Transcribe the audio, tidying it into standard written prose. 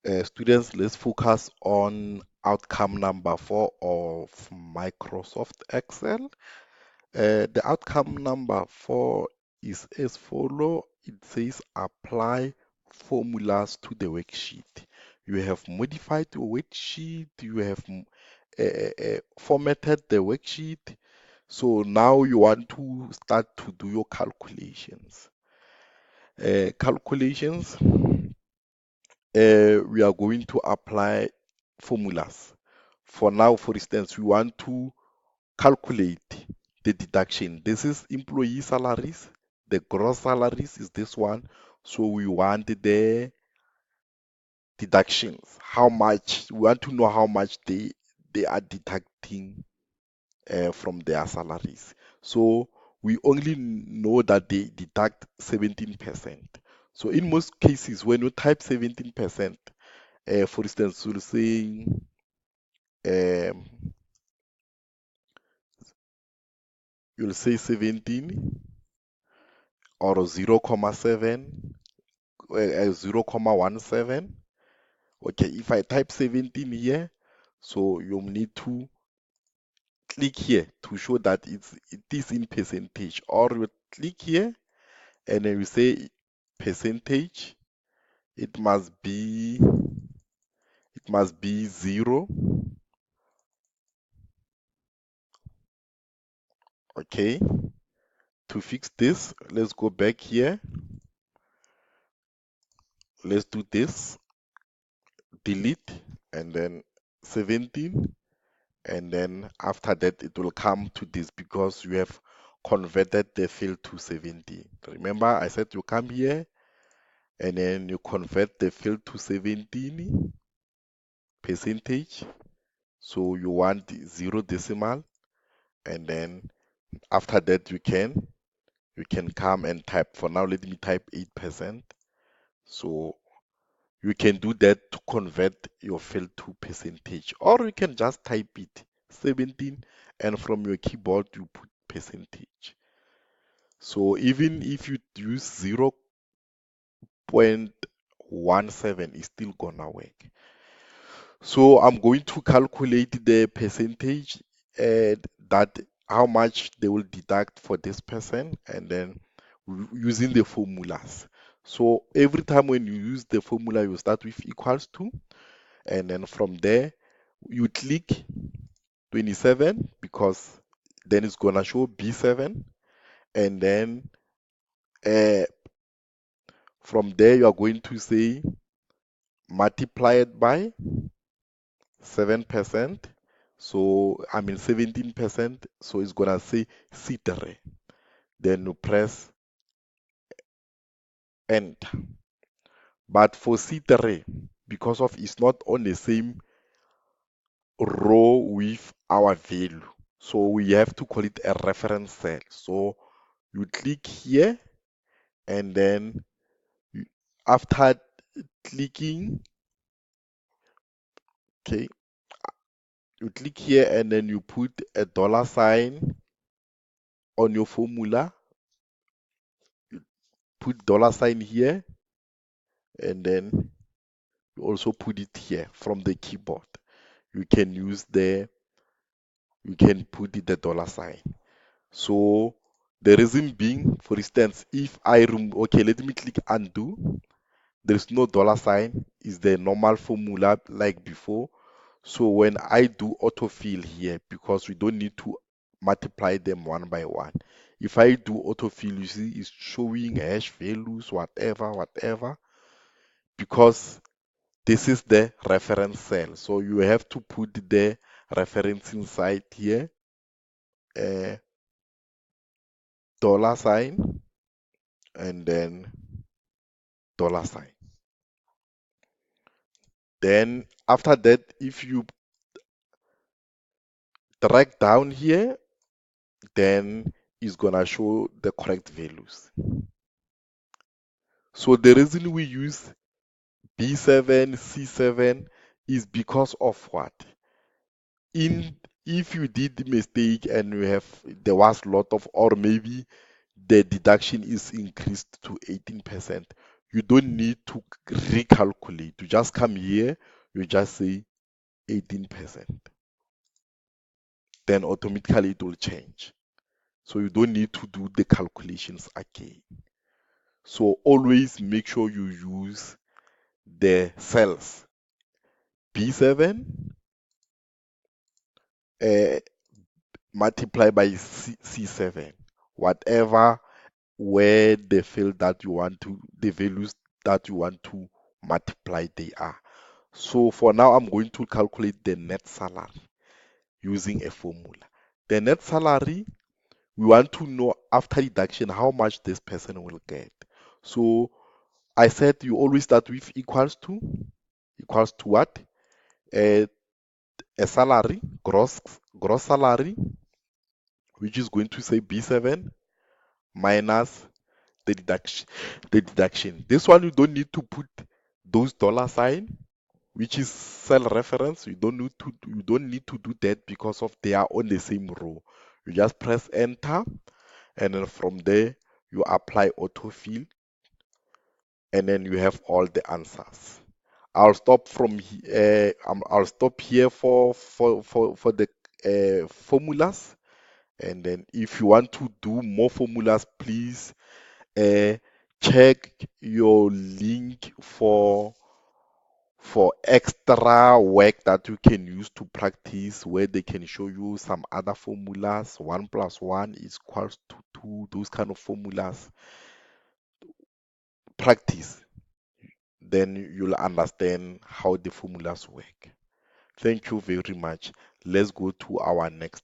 Students, let's focus on outcome number 4 of Microsoft Excel. The outcome number 4 is as follow. It says apply formulas to the worksheet. You have modified your worksheet. You have formatted the worksheet. So now you want to start to do your calculations. Calculations, we are going to apply formulas. For now, for instance, we want to calculate the deduction. This is employee salaries. The gross salaries is this one. So we want the deductions. How much, we want to know how much they are deducting from their salaries. So we only know that they deduct 17%. So in most cases, when you type 17%, for instance, we'll say um, you'll say 17 or 0.7, 0.17. Okay, if I type 17 here, so you'll need to click here to show that it is in percentage, or you click here and then you say percentage. It must be 0. Okay, to fix this, let's go back here. Let's do this, delete, and then 17, and then after that it will come to this because you have converted the field to 17. Remember, I said you come here and then you convert the field to 17 percentage. So you want 0 decimal, and then after that you can come and type. For now, let me type 8%. So you can do that to convert your field to percentage, or you can just type it 17, and from your keyboard you put percentage. So even if you use 0.17, it's still gonna work. So I'm going to calculate the percentage, and that how much they will deduct for this person, and then using the formulas. So every time when you use the formula, you start with equals to, and then from there you click 27 because then it's gonna show B7, and then uh, from there you are going to say multiply it by 7%. So I mean 17%. So it's gonna say C3. Then you press enter. But for C3, because of it's not on the same row with our value, so we have to call it a reference cell. So you click here, and then you, after clicking, okay, you click here and then you put a dollar sign on your formula. You put dollar sign here, and then you also put it here from the keyboard. You can you can put the dollar sign. So the reason being, for instance, if I okay, let me click undo. There's no dollar sign. It's the normal formula like before. So when I do autofill here, because we don't need to multiply them one by one. If I do autofill, you see it's showing hash values, whatever, because this is the reference cell. So you have to put the reference inside here, uh, dollar sign, and then dollar sign. Then after that, if you drag down here, then it's gonna show the correct values. So the reason we use B7, C7 is because of what? In If you did the mistake and there was a lot of, or maybe the deduction is increased to 18%, you don't need to recalculate. You just come here, you just say 18%. Then automatically it will change. So you don't need to do the calculations again. So always make sure you use the cells B7 uh, multiply by C7, whatever where the field that you want to, the values that you want to multiply they are. So for now, I'm going to calculate the net salary using a formula. The net salary, we want to know after deduction how much this person will get. So I said you always start with equals to what? A, a salary, gross salary, which is going to say B7 minus the deduction. This one you don't need to put those dollar sign, which is cell reference. You don't need to do that because of they are on the same row. You just press enter, and then from there you apply autofill, and then you have all the answers. I'll stop I'll stop here for the formulas, and then if you want to do more formulas, please uh, check your link for extra work that you can use to practice, where they can show you some other formulas. 1 plus 1 is equals to 2, those kind of formulas. Practice, then you'll understand how the formulas work. Thank you very much. Let's go to our next